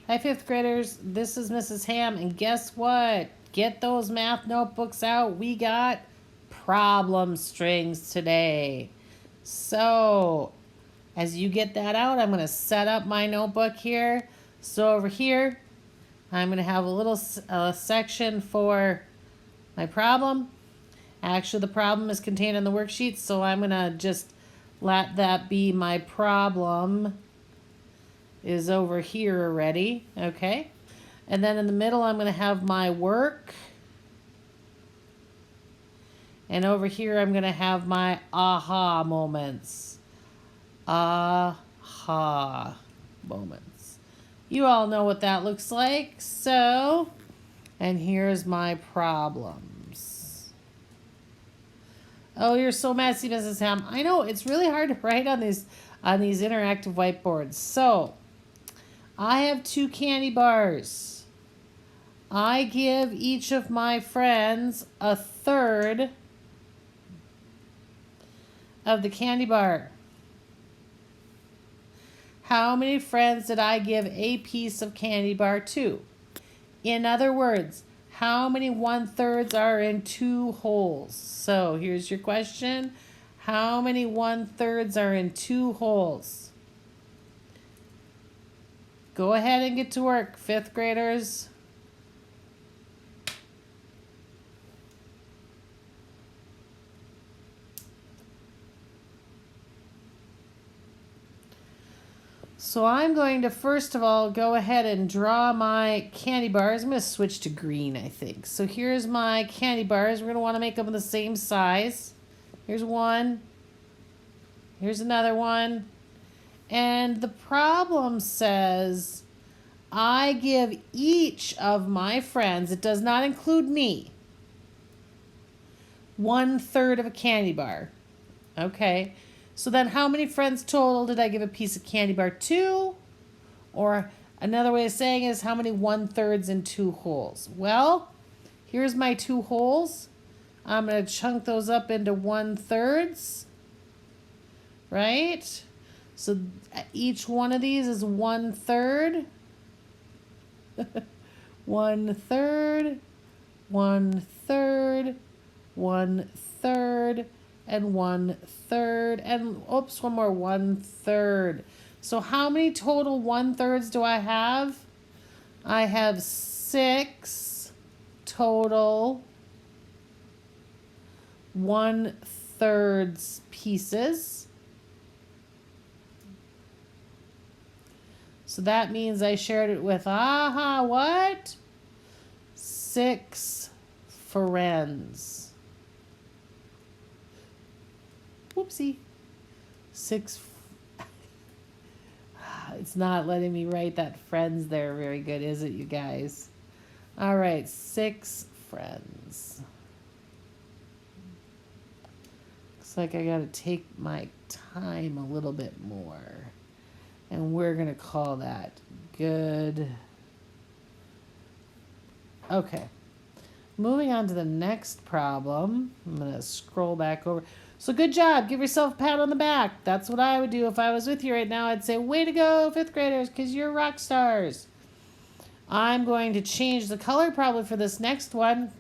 Hi, fifth graders. This is Mrs. Ham, and guess what? Get those math notebooks out. We got problem strings today. So, as you get that out, I'm going to set up my notebook here. So, over here, I'm going to have a little section for my problem. Actually, the problem is contained in the worksheet, so I'm going to just let that be my problem is over here already, okay? And then in the middle, I'm going to have my work. And over here, I'm going to have my aha moments. Aha moments. You all know what that looks like. So, and here's my problems. Oh, you're so messy, Mrs. Ham. I know, it's really hard to write on these interactive whiteboards. So, I have 2 candy bars. I give each of my friends a third of the candy bar. How many friends did I give a piece of candy bar to? In other words, how many 1/3 are in 2 holes? So here's your question. How many 1/3 are in 2 holes? Go ahead and get to work, 5th graders. So I'm going to first of all go ahead and draw my candy bars. I'm going to switch to green, I think. So here's my candy bars. We're going to want to make them the same size. Here's one. Here's another one. And the problem says I give each of my friends, it does not include me, 1/3 of a candy bar. Okay. So then how many friends total did I give a piece of candy bar to? Or another way of saying is how many 1/3s in 2 holes? Well, here's my 2 holes. I'm going to chunk those up into 1/3s. Right? So each one of these is 1/3. 1/3, 1/3, 1/3, and 1/3, and oops, one more 1/3. So how many total 1/3s do I have? I have 6 total 1/3 pieces. So that means I shared it with, what? 6 friends. Whoopsie. 6. It's not letting me write that friends there very good, is it, you guys? All right, 6 friends. Looks like I got to take my time a little bit more. And we're going to call that good. Okay. Moving on to the next problem. I'm going to scroll back over. So good job. Give yourself a pat on the back. That's what I would do if I was with you right now. I'd say, way to go, 5th graders, because you're rock stars. I'm going to change the color probably for this next one.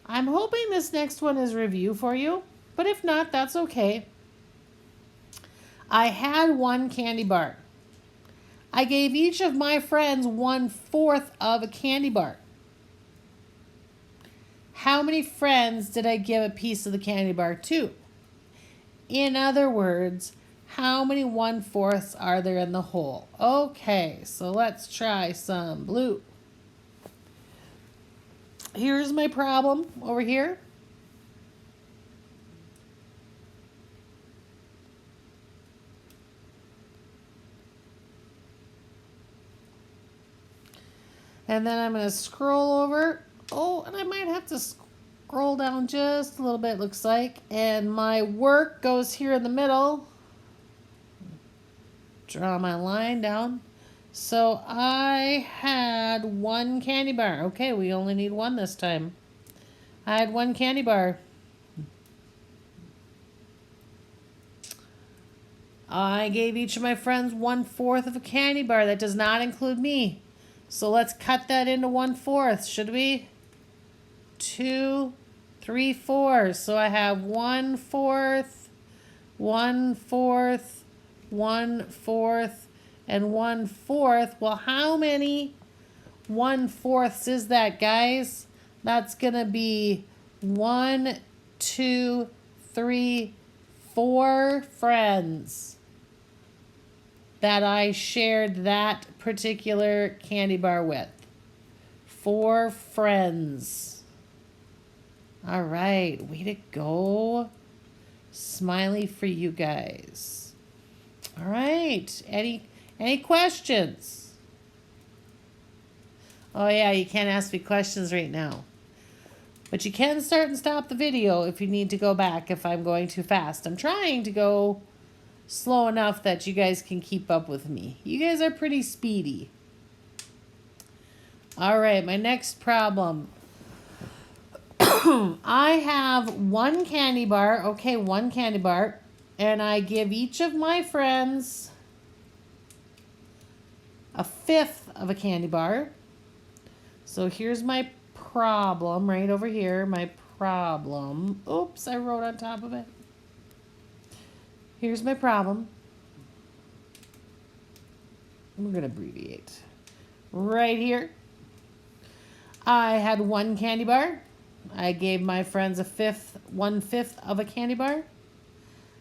I'm hoping this next one is review for you. But if not, that's okay. I had 1 candy bar. I gave each of my friends 1/4 of a candy bar. How many friends did I give a piece of the candy bar to? In other words, how many 1/4s are there in the hole? Okay, so let's try some blue. Here's my problem over here. And then I'm going to scroll over. Oh, and I might have to scroll down just a little bit, looks like. And my work goes here in the middle. Draw my line down. So I had 1 candy bar. Okay, we only need 1 this time. I had 1 candy bar. I gave each of my friends 1/4 of a candy bar. That does not include me. So let's cut that into 1/4, should we? 2, 3, 4. So I have 1/4, 1/4, 1/4, and 1/4. Well, how many 1/4 is that, guys? That's going to be 1, 2, 3, 4 friends that I shared that particular candy bar with. 4 friends. All right, way to go. Smiley for you guys. All right, any questions? Oh yeah, you can't ask me questions right now. But you can start and stop the video if you need to go back if I'm going too fast. I'm trying to go slow enough that you guys can keep up with me. You guys are pretty speedy. All right, my next problem. I have 1 candy bar. Okay, 1 candy bar. And I give each of my friends 1/5 of a candy bar. So here's my problem right over here. My problem. Oops, I wrote on top of it. Here's my problem. We're going to abbreviate. Right here. I had 1 candy bar. I gave my friends 1/5 of a candy bar.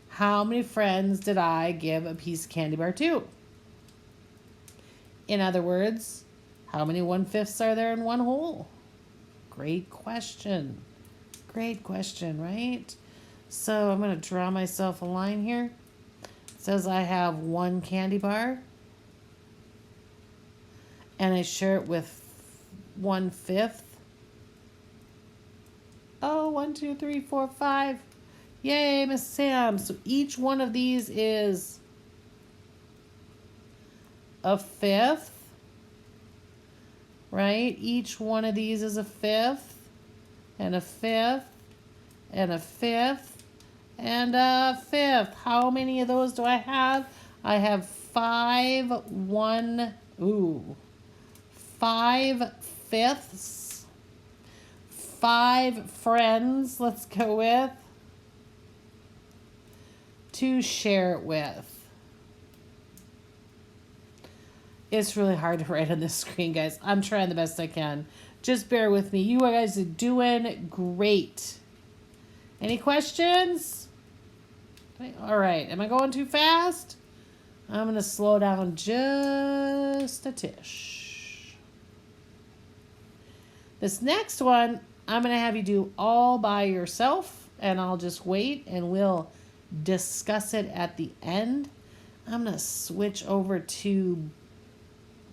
How many friends did I give a piece of candy bar to? In other words, how many 1/5 are there in one whole? Great question. Great question, right? So I'm going to draw myself a line here. It says I have 1 candy bar. And I share it with 1/5. Oh, 1, 2, 3, 4, 5. Yay, Miss Sam. So each one of these is 1/5. Right? Each one of these is 1/5. And 1/5. And 1/5. And 1/5. How many of those do I have? I have 5 5/5. 5 friends, let's go with, to share it with. It's really hard to write on this screen, guys. I'm trying the best I can. Just bear with me. You guys are doing great. Any questions? All right. Am I going too fast? I'm going to slow down just a tish. This next one, I'm going to have you do all by yourself, and I'll just wait, and we'll discuss it at the end. I'm going to switch over to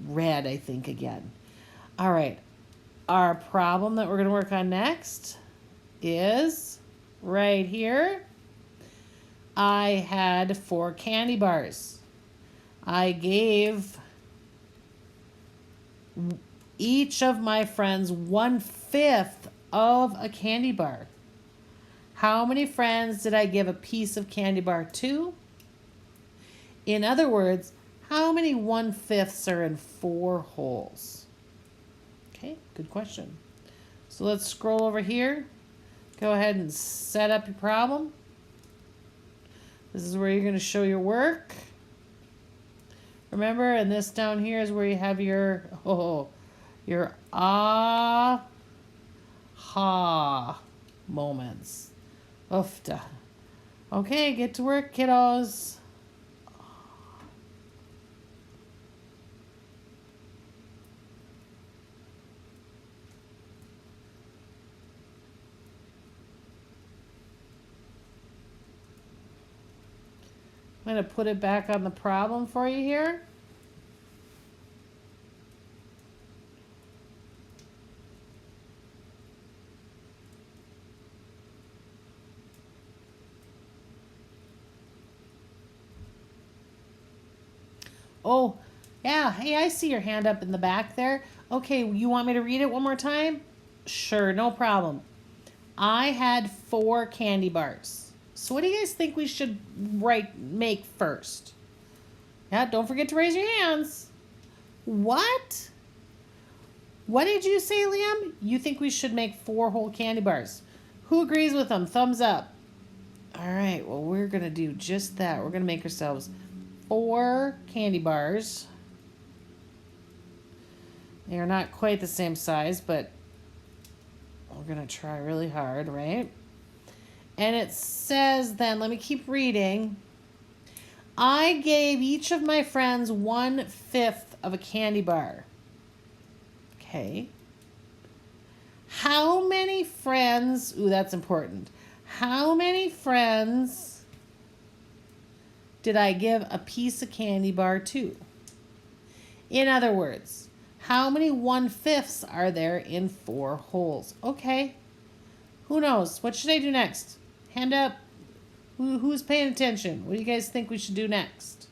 red, I think, again. All right. Our problem that we're going to work on next is right here. I had 4 candy bars. I gave each of my friends 1/5 of a candy bar. How many friends did I give a piece of candy bar to? In other words, how many 1/5 are in 4 holes? Okay, good question. So let's scroll over here. Go ahead and set up your problem. This is where you're going to show your work. Remember, and this down here is where you have your aha moments. Oofta. Okay, get to work, kiddos. I'm going to put it back on the problem for you here. Oh, yeah. Hey, I see your hand up in the back there. Okay, you want me to read it one more time? Sure, no problem. I had 4 candy bars. So what do you guys think we should make first? Yeah, don't forget to raise your hands. What? What did you say, Liam? You think we should make 4 whole candy bars? Who agrees with them? Thumbs up. All right, well, we're going to do just that. We're going to make ourselves 4 candy bars. They are not quite the same size, but we're going to try really hard, right? And it says then, let me keep reading. I gave each of my friends 1/5 of a candy bar. Okay. How many friends, ooh, that's important. How many friends did I give a piece of candy bar to? In other words, how many 1/5s are there in 4 holes? Okay. Who knows? What should I do next? Hand up. Who's paying attention? What do you guys think we should do next?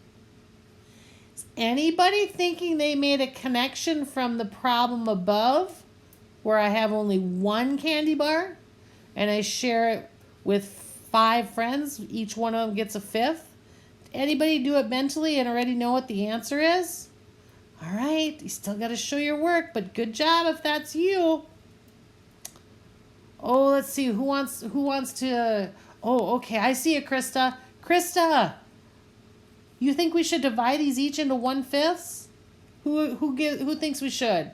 Is anybody thinking they made a connection from the problem above, where I have only 1 candy bar and I share it with 5 friends? Each one of them gets a 1/5. Anybody do it mentally and already know what the answer is? All right, you still got to show your work, but good job if that's you. Oh, let's see, who wants to... Oh, okay, I see it, Krista. Krista, you think we should divide these each into 1/5? Who thinks we should?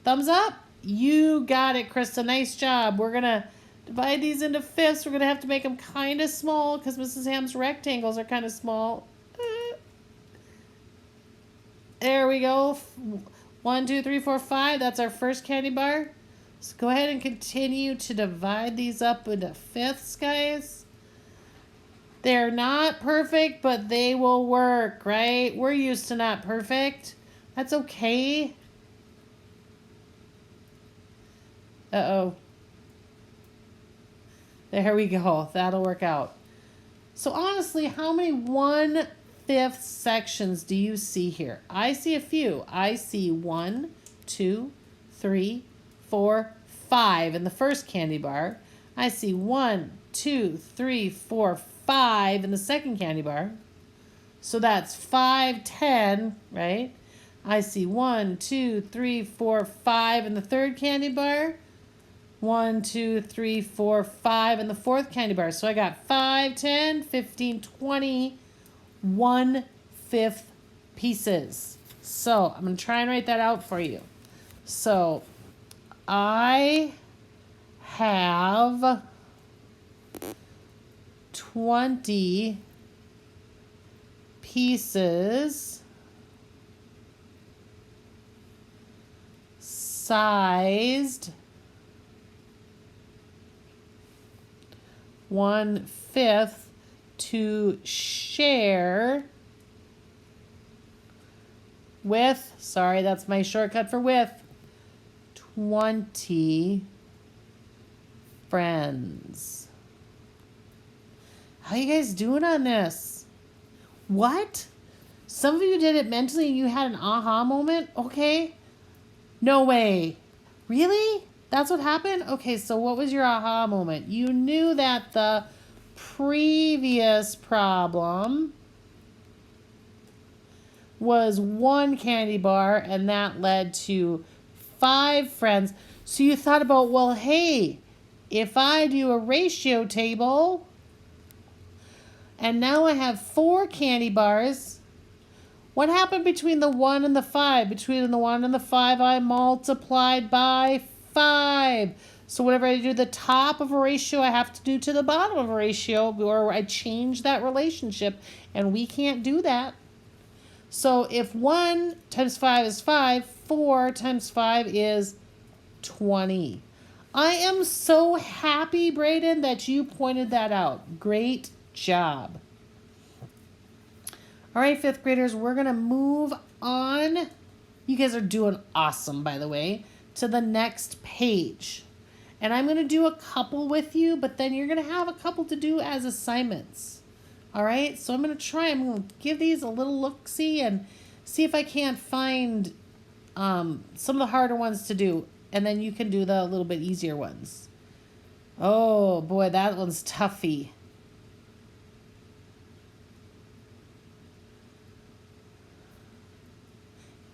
Thumbs up? You got it, Krista. Nice job. We're gonna divide these into 5ths. We're gonna have to make them kind of small because Mrs. Ham's rectangles are kind of small. There we go. 1, 2, 3, 4, 5. That's our first candy bar. So go ahead and continue to divide these up into 5ths, guys. They're not perfect, but they will work, right? We're used to not perfect. That's okay. Uh-oh. There we go. That'll work out. So honestly, how many 1/5 sections do you see here? I see a few. I see 1, 2, 3, 4, 5 in the first candy bar. I see 1, 2, 3, 4, 5 in the second candy bar. So that's 5, 10, right? I see 1, 2, 3, 4, 5 in the third candy bar. 1, 2, 3, 4, 5 in the fourth candy bar. So I got 5, 10, 15, 20, 1/5 pieces. So I'm going to try and write that out for you. So I have 20 pieces sized 1/5 to share with, sorry, that's my shortcut for with, 20 friends. How you guys doing on this? What? Some of you did it mentally and you had an aha moment? Okay. No way. Really? That's what happened? Okay, so what was your aha moment? You knew that the previous problem was 1 candy bar and that led to 5 friends. So you thought about, well, hey, if I do a ratio table and now I have 4 candy bars, what happened between the 1 and the 5? Between the 1 and the 5, I multiplied by 5. So whenever I do the top of a ratio, I have to do to the bottom of a ratio, or I change that relationship, and we can't do that. So if 1 times 5 is 5, 4 times 5 is 20. I am so happy, Brayden, that you pointed that out. Great job. All right, 5th graders, we're going to move on. You guys are doing awesome, by the way, to the next page. And I'm going to do a couple with you, but then you're going to have a couple to do as assignments. All right, so I'm going to give these a little look-see and see if I can't find some of the harder ones to do, and then you can do the little bit easier ones. Oh, boy, that one's toughy.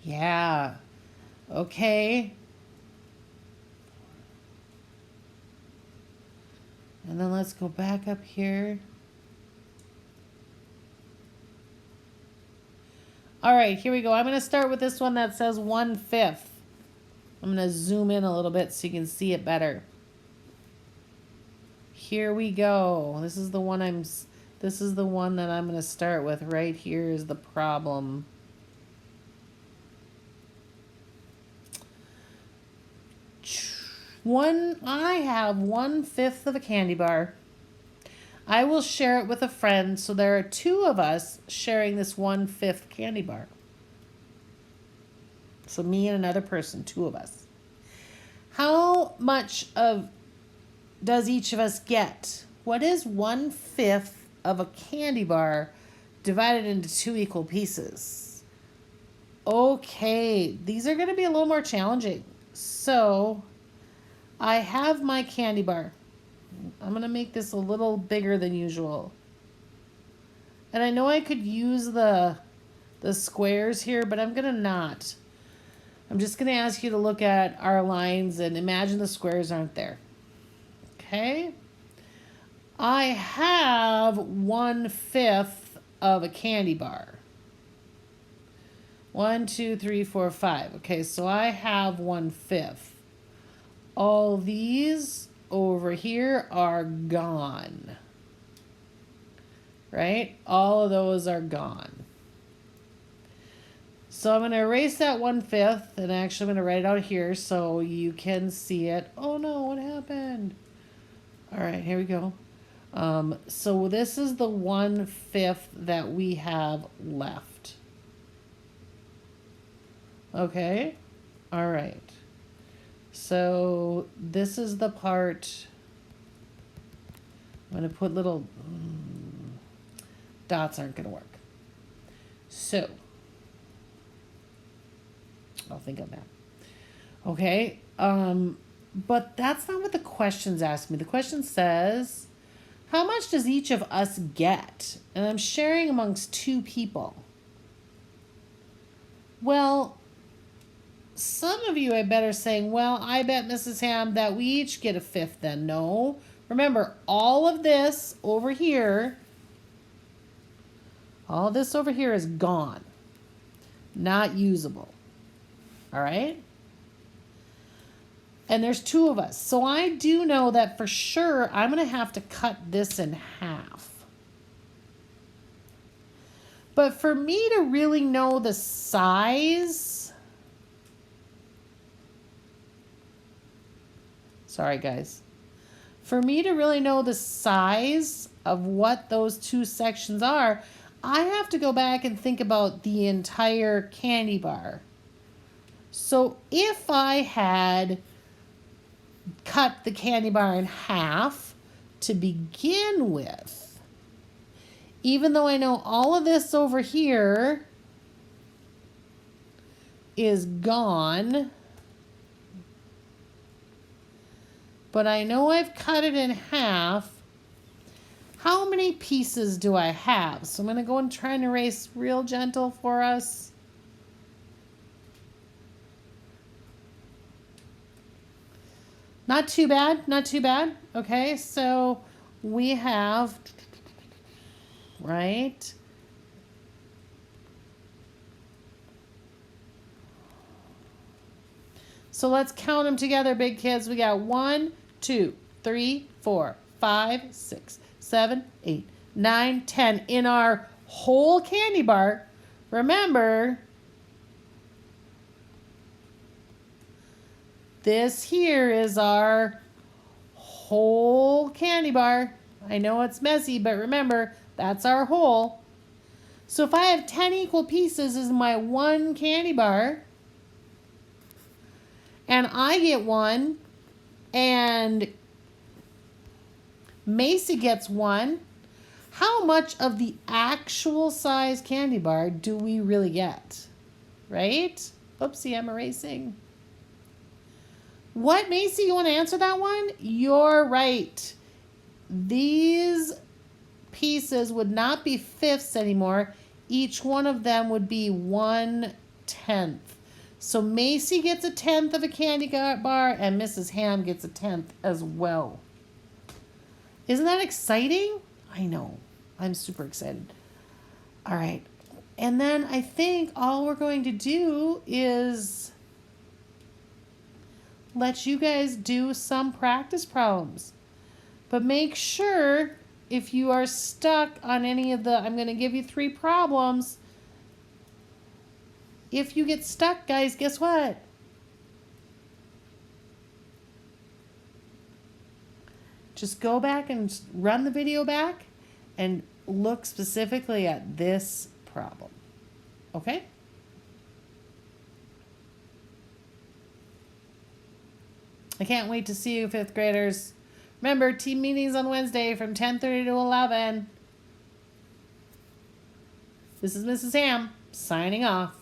Yeah. Okay. And then let's go back up here. All right, here we go. I'm going to start with this one that says 1/5. I'm going to zoom in a little bit so you can see it better. Here we go. This is the one that I'm going to start with. Right here is the problem. I have 1/5 of a candy bar. I will share it with a friend, so there are 2 of us sharing this 1/5 candy bar. So me and another person, 2 of us. How much does each of us get? What is 1/5 of a candy bar divided into 2 equal pieces? Okay, these are going to be a little more challenging. So I have my candy bar. I'm going to make this a little bigger than usual. And I know I could use the squares here, but I'm going to not. I'm just going to ask you to look at our lines and imagine the squares aren't there. Okay? I have 1/5 of a candy bar. 1, 2, 3, 4, 5. Okay, so I have 1/5. All these over here are gone. Right? All of those are gone. So I'm going to erase that 1/5, and actually I'm going to write it out here so you can see it. Oh no, what happened? All right, here we go. So this is the 1/5 that we have left. Okay? All right. So this is the part. I'm going to put little dots aren't going to work. So I'll think of that. Okay. But that's not what the question's asking me. The question says, how much does each of us get? And I'm sharing amongst 2 people. Well, some of you I bet are saying, well, I bet Mrs. Ham that we each get 1/5 then. No. Remember, all of this over here, is gone. Not usable. All right? And there's 2 of us. So I do know that for sure I'm going to have to cut this in half. But for me to really know the size... Sorry, guys. For me to really know the size of what those 2 sections are, I have to go back and think about the entire candy bar. So if I had cut the candy bar in half to begin with, even though I know all of this over here is gone, but I know I've cut it in half, how many pieces do I have? So I'm going to go and try and erase real gentle for us. Not too bad, not too bad. Okay, so we have, right? So let's count them together, big kids. We got 1, 2, 3, 4, 5, 6, 7, 8, 9, 10 in our whole candy bar. Remember, this here is our whole candy bar. I know it's messy, but remember, that's our whole. So if I have 10 equal pieces is my one candy bar, and I get 1, and Macy gets 1, how much of the actual size candy bar do we really get? Right? Oopsie, I'm erasing. What, Macy? You want to answer that one? You're right. These pieces would not be fifths anymore. Each one of them would be 1/10. So Macy gets a 10th of a candy bar and Mrs. Ham gets a 10th as well. Isn't that exciting? I know. I'm super excited. All right. And then I think all we're going to do is let you guys do some practice problems. But make sure if you are stuck on any of the, I'm going to give you 3 problems. If you get stuck, guys, guess what? Just go back and run the video back and look specifically at this problem. Okay? I can't wait to see you, 5th graders. Remember, team meetings on Wednesday from 10:30 to 11. This is Mrs. Ham signing off.